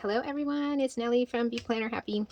Hello everyone, it's Nellie from Be Planner Happy.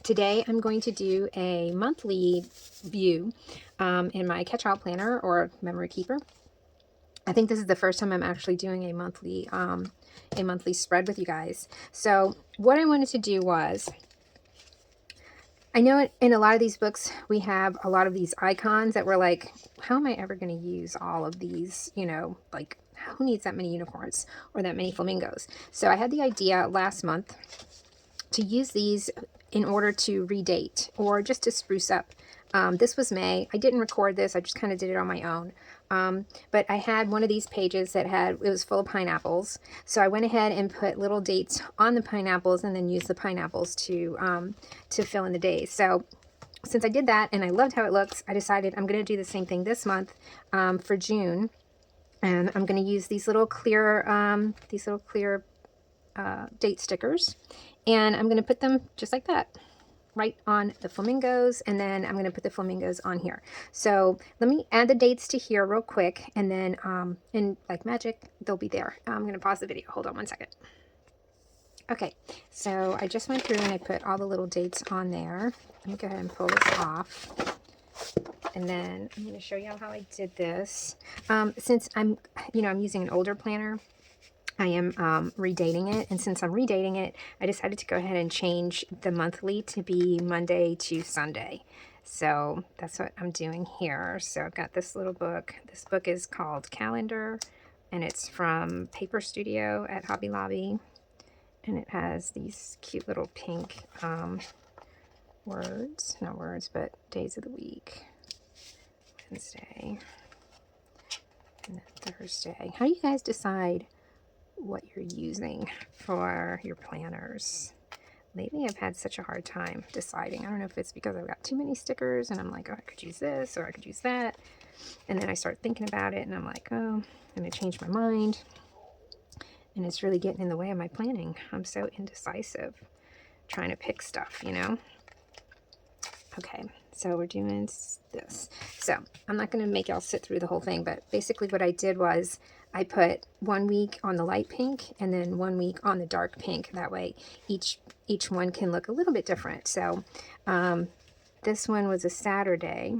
Today I'm going to do a monthly view in my catch-all planner or memory keeper. I think this is the first time I'm actually doing a monthly spread with you guys. So what I wanted to do was, I know in a lot of these books we have a lot of these icons that we're like, how am I ever going to use all of these, like who needs that many unicorns or that many flamingos? So I had the idea last month to use these in order to redate or just to spruce up. This was May. I didn't record this. I just kind of did it on my own. But I had one of these pages that it was full of pineapples. So I went ahead and put little dates on the pineapples and then used the pineapples to fill in the days. So since I did that and I loved how it looks, I decided I'm going to do the same thing this month for June. And I'm going to use these little clear date stickers, and I'm going to put them just like that right on the flamingos, and then I'm going to put the flamingos on here. So let me add the dates to here real quick, and then and like magic they'll be there. I'm going to pause the video. Hold on one second. Okay, so I just went through and I put all the little dates on there. Let me go ahead and pull this off. And then I'm going to show you how I did this. Since I'm using an older planner, I am redating it, and since I'm redating it, I decided to go ahead and change the monthly to be Monday to Sunday. So that's what I'm doing here. So I've got this little book. This book is called Calendar, and it's from Paper Studio at Hobby Lobby, and it has these cute little pink not words, but days of the week. Wednesday and then Thursday. How do you guys decide what you're using for your planners? Lately I've had such a hard time deciding. I don't know if it's because I've got too many stickers and I'm like, oh, I could use this or I could use that, and then I start thinking about it and I'm like, oh, I'm gonna change my mind, and it's really getting in the way of my planning. I'm so indecisive trying to pick stuff, Okay, so we're doing this. So I'm not going to make y'all sit through the whole thing, but basically what I did was I put 1 week on the light pink and then 1 week on the dark pink. That way each one can look a little bit different. So this one was a Saturday.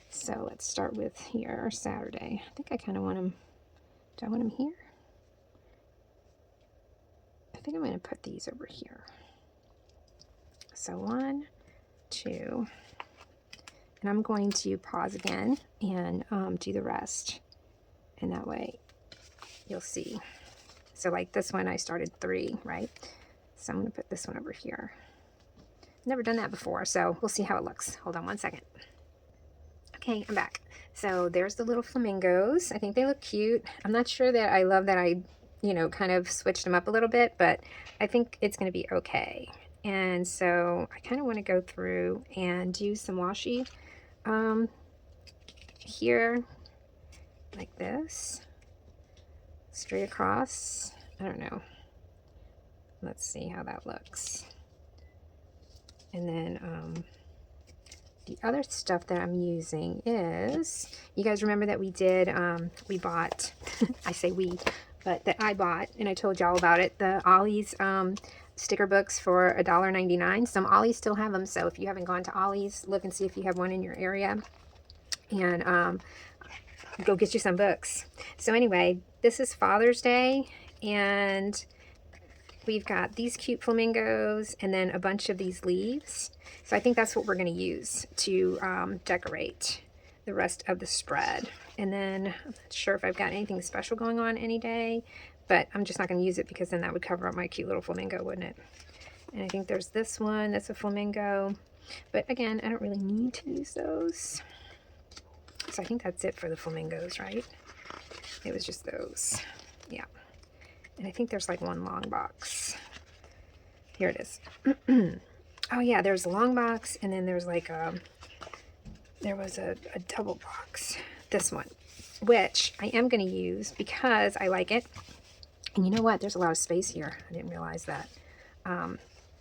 So let's start with here, Saturday. I think I kind of want them. Do I want them here? I think I'm going to put these over here. So 1, 2, and I'm going to pause again and do the rest, and that way you'll see. So like this one I started 3, right? So I'm going to put this one over here. Never done that before, so we'll see how it looks. Hold on one second. Okay, I'm back. So there's the little flamingos. I think they look cute. I'm not sure that I love that I kind of switched them up a little bit, but I think it's going to be okay. And so I kind of want to go through and do some washi here, like this, straight across. I don't know. Let's see how that looks. And then the other stuff that I'm using is, you guys remember that we bought, I say we, but that I bought, and I told y'all about it, the Ollie's sticker books for $1.99. Some Ollies still have them, so if you haven't gone to Ollie's, look and see if you have one in your area, and go get you some books. So anyway, this is Father's Day, and we've got these cute flamingos and then a bunch of these leaves. So I think that's what we're going to use to decorate the rest of the spread. And then I'm not sure if I've got anything special going on any day, but I'm just not going to use it because then that would cover up my cute little flamingo, wouldn't it? And I think there's this one that's a flamingo, but again, I don't really need to use those. So I think that's it for the flamingos, right? It was just those. Yeah. And I think there's like one long box. Here it is. Oh yeah, there's a long box, and then there's like there was a double box. This one, which I am going to use because I like it. And you know what? There's a lot of space here. I didn't realize that. I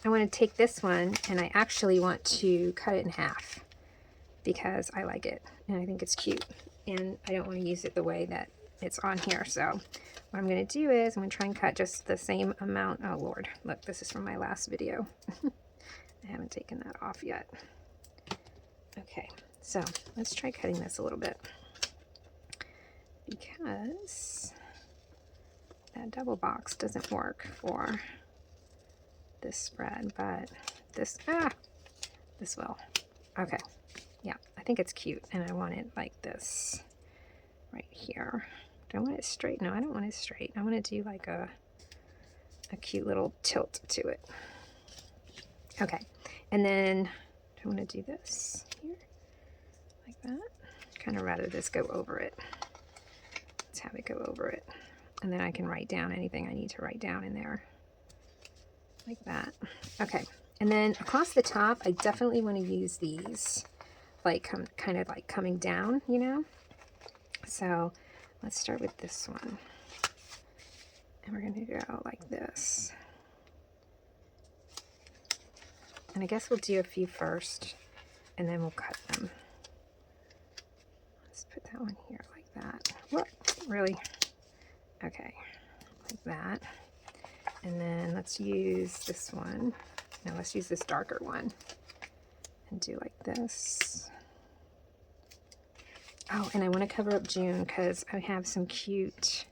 want to take this one, and I actually want to cut it in half because I like it, and I think it's cute. And I don't want to use it the way that it's on here. So what I'm going to do is I'm going to try and cut just the same amount. Oh Lord, look, this is from my last video. I haven't taken that off yet. Okay, so let's try cutting this a little bit, because that double box doesn't work for this spread, but this will. Okay, yeah, I think it's cute, and I want it like this right here. Do I want it straight? No, I don't want it straight. I want to do like a cute little tilt to it. Okay, and then I want to do this here, like that. Kind of rather this go over it. Let's have it go over it. And then I can write down anything I need to write down in there. Like that. Okay, and then across the top, I definitely want to use these, like kind of like coming down, you know? So let's start with this one. And we're going to go like this. And I guess we'll do a few first, and then we'll cut them. Let's put that one here like that. Whoop, really? Okay, like that. And then let's use this one. No, let's use this darker one and do like this. Oh, and I want to cover up June because I have some cute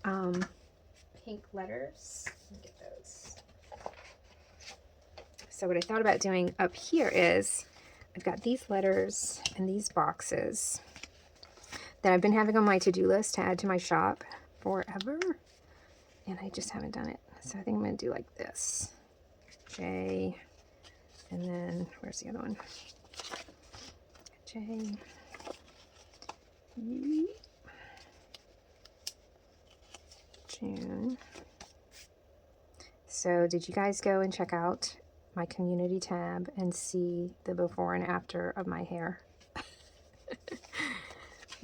pink letters. Let me get those. So what I thought about doing up here is I've got these letters and these boxes that I've been having on my to-do list to add to my shop forever, and I just haven't done it. So I think I'm going to do like this. J, and then where's the other one? J, U, June. So did you guys go and check out my community tab and see the before and after of my hair?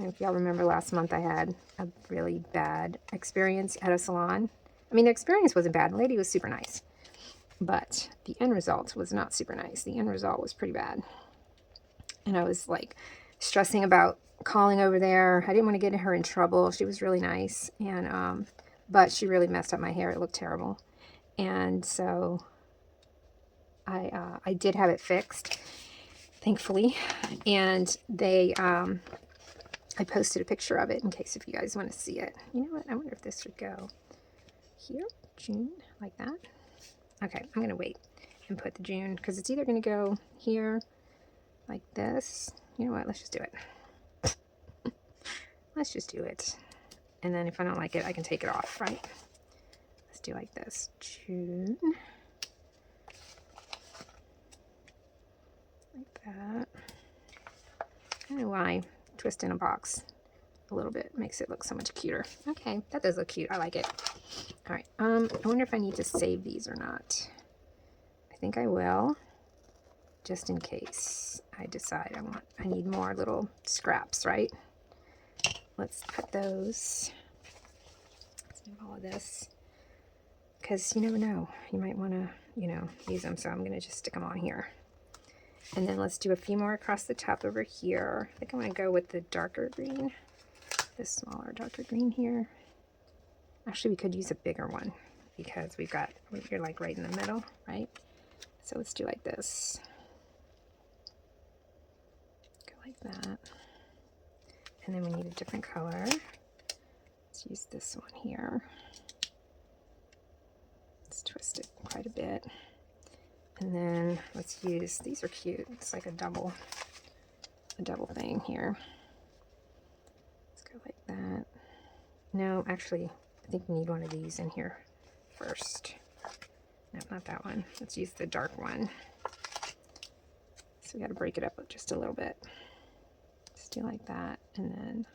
If y'all remember last month, I had a really bad experience at a salon. I mean, the experience wasn't bad. The lady was super nice, but the end result was not super nice. The end result was pretty bad. And I was like stressing about calling over there. I didn't want to get her in trouble. She was really nice, and but she really messed up my hair. It looked terrible. And so I did have it fixed, thankfully. And they I posted a picture of it in case if you guys want to see it. You know what? I wonder if this should go here, June, like that. Okay, I'm going to wait and put the June, because it's either going to go here, like this. You know what? Let's just do it. Let's just do it. And then if I don't like it, I can take it off, right? Let's do like this. June. Like that. I don't know why. Twist in a box a little bit makes it look so much cuter. Okay, that does look cute. I like it. All right, I wonder if I need to save these or not. I think I will, just in case I decide I need more little scraps, right? Let's put those. Let's do all of this, because you never know, you might want to, you know, use them. So I'm going to just stick them on here. And then let's do a few more across the top over here. I think I'm going to go with the darker green, this smaller darker green here. Actually, we could use a bigger one because you're like right in the middle, right? So let's do like this. Go like that. And then we need a different color. Let's use this one here. Let's twist it quite a bit. And then let's use, these are cute. It's like a double thing here. Let's go like that. No, actually, I think we need one of these in here first. No, not that one. Let's use the dark one. So we got to break it up just a little bit. Let's do like that, and then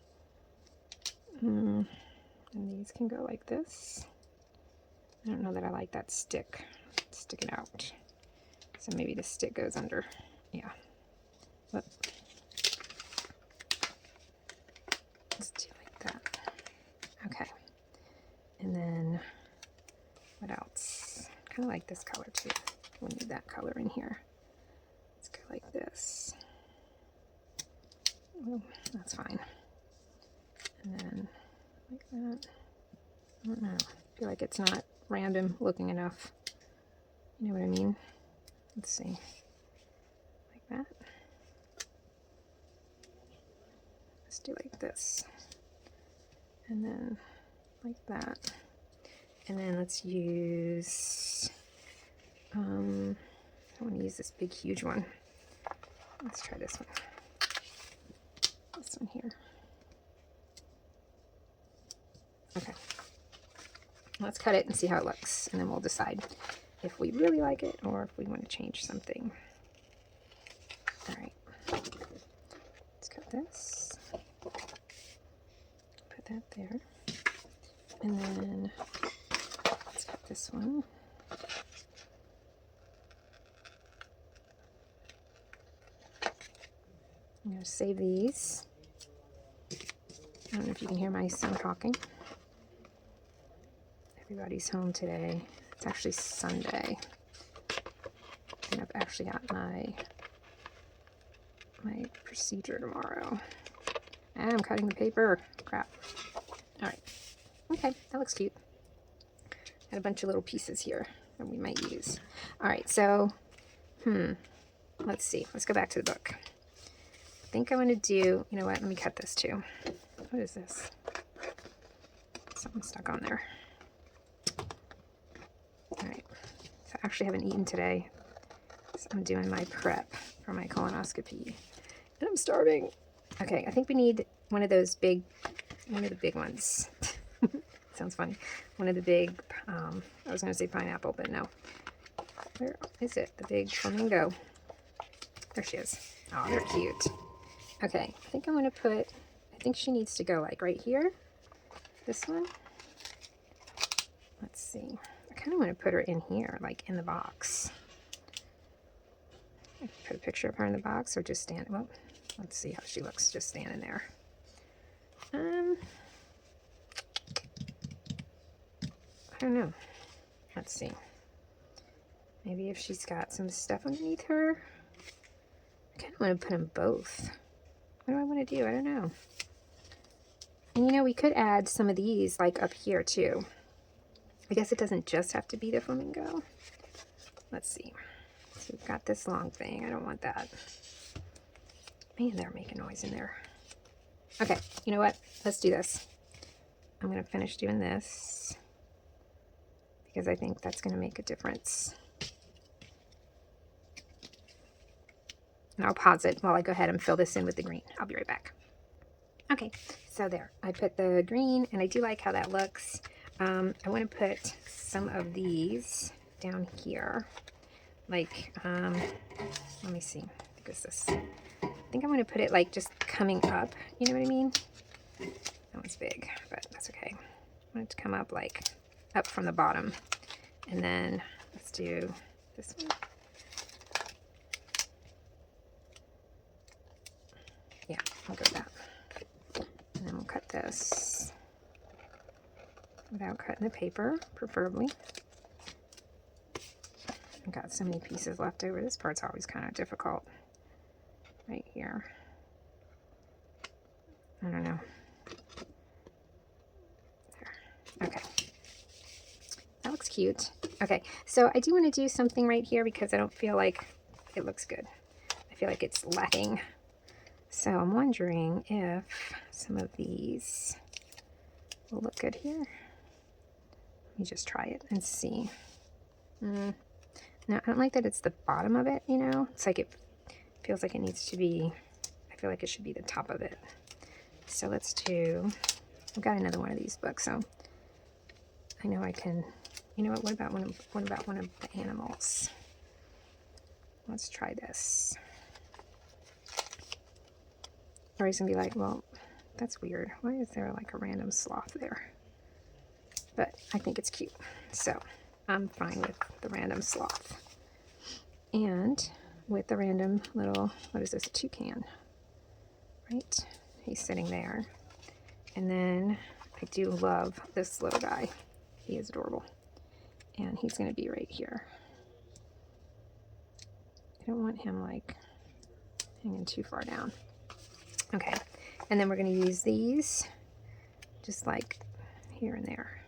and these can go like this. I don't know that I like that stick sticking out. So maybe the stick goes under. Yeah. Whoop. Let's do like that. Okay. And then what else? Kind of like this color too. We need that color in here. Let's go like this. Oh, that's fine. And then like that. I don't know. I feel like it's not random looking enough. You know what I mean? Let's see. Like that. Let's do like this. And then like that. And then let's use, I want to use this big, huge one. Let's try this one. This one here. Okay. Let's cut it and see how it looks, and then we'll decide if we really like it or if we want to change something. All right. Let's cut this. Put that there. And then let's cut this one. I'm going to save these. I don't know if you can hear my son talking. Everybody's home today. It's actually Sunday. And I've actually got my procedure tomorrow. And I'm cutting the paper. Crap. All right. Okay, that looks cute. Got a bunch of little pieces here that we might use. All right, so, let's see. Let's go back to the book. I think I want to do, you know what? Let me cut this too. What is this? Something stuck on there. All right. So I actually haven't eaten today. So I'm doing my prep for my colonoscopy. And I'm starving. Okay, I think we need one of the big ones. Sounds funny. One of the big, I was going to say pineapple, but no. Where is it? The big flamingo. There she is. Oh, they're cute. Okay, I think I'm going to put, I think she needs to go like right here. This one. Let's see. I kind of want to put her in here, like in the box. Put a picture of her in the box or just stand, well, let's see how she looks just standing there. I don't know. Let's see. Maybe if she's got some stuff underneath her. I kind of want to put them both. What do I want to do? I don't know. And you know, we could add some of these like up here too. I guess it doesn't just have to be the flamingo. Let's see. So we've got this long thing. I don't want that. Man, they're making noise in there. Okay, you know what? Let's do this. I'm going to finish doing this because I think that's going to make a difference. And I'll pause it while I go ahead and fill this in with the green. I'll be right back. Okay, so there. I put the green, and I do like how that looks. I want to put some of these down here. Like, let me see. I think it's this. I think I'm going to put it like just coming up. You know what I mean? That one's big, but that's okay. I want it to come up like up from the bottom. And then let's do this one. Yeah, I'll go with that. And then we'll cut this without cutting the paper, preferably. I've got so many pieces left over. This part's always kind of difficult. Right here. I don't know. There. Okay. That looks cute. Okay, so I do want to do something right here because I don't feel like it looks good. I feel like it's lacking. So I'm wondering if some of these will look good here. Let me just try it and see. No, I don't like that it's the bottom of it, you know? It's like it feels like it needs to be, I feel like it should be the top of it. So let's do, I've got another one of these books, so I know I can, you know what about one of the animals? Let's try this. Or he's gonna be like, well, that's weird. Why is there like a random sloth there? But I think it's cute. So I'm fine with the random sloth. And with the random little, what is this, toucan? Right? He's sitting there. And then I do love this little guy. He is adorable. And he's gonna be right here. I don't want him like hanging too far down. Okay, and then we're going to use these just like here and there,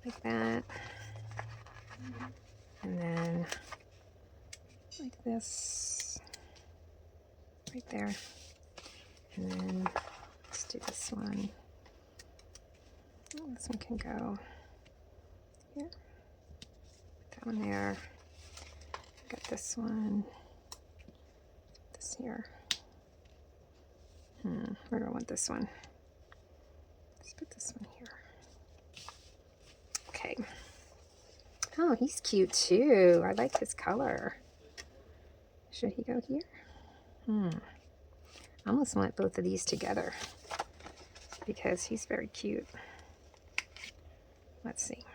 like that, and then like this right there, and then let's do this one. Oh, this one can go here, that one there, got this one, this here. Where do I want this one? Let's put this one here. Okay. Oh, he's cute too. I like his color. Should he go here? I almost want both of these together because he's very cute. Let's see.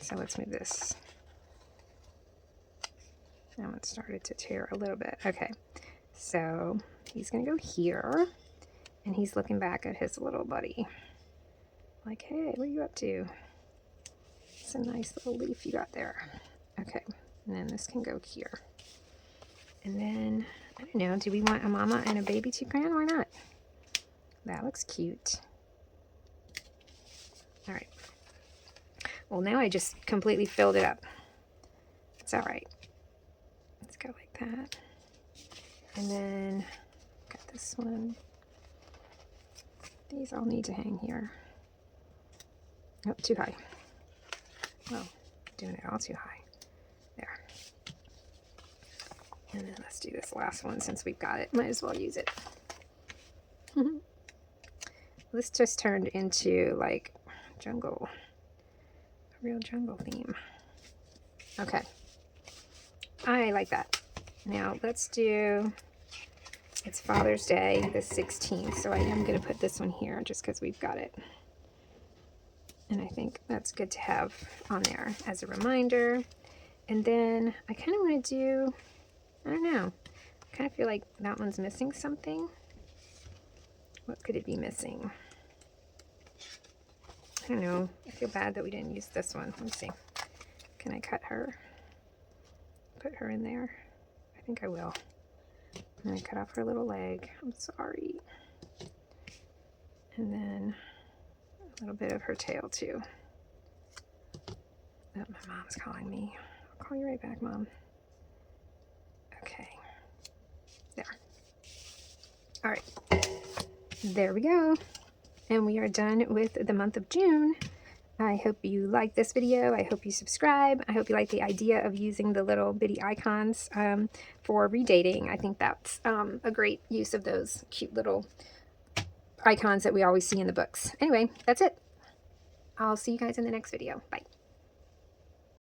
So let's move this. That one started to tear a little bit. Okay. So he's going to go here, and he's looking back at his little buddy. Like, hey, what are you up to? It's a nice little leaf you got there. Okay, and then this can go here. And then, I don't know, do we want a mama and a baby toucan? Why not? That looks cute. All right. Well, now I just completely filled it up. It's all right. Let's go like that. And then, got this one. These all need to hang here. Oh, too high. Well, doing it all too high. There. And then let's do this last one since we've got it. Might as well use it. This just turned into like jungle. A real jungle theme. Okay. I like that. Now let's do, it's Father's Day the 16th, so I am going to put this one here just because we've got it. And I think that's good to have on there as a reminder. And then I kind of want to do, I don't know, I kind of feel like that one's missing something. What could it be missing? I don't know. I feel bad that we didn't use this one. Let's see. Can I cut her? Put her in there? I think I will. And I cut off her little leg. I'm sorry. And then a little bit of her tail too. Oh, my mom's calling me. I'll call you right back, Mom. Okay. There. All right. There we go. And we are done with the month of June. I hope you like this video. I hope you subscribe. I hope you like the idea of using the little bitty icons for redating. I think that's a great use of those cute little icons that we always see in the books. Anyway, that's it. I'll see you guys in the next video. Bye.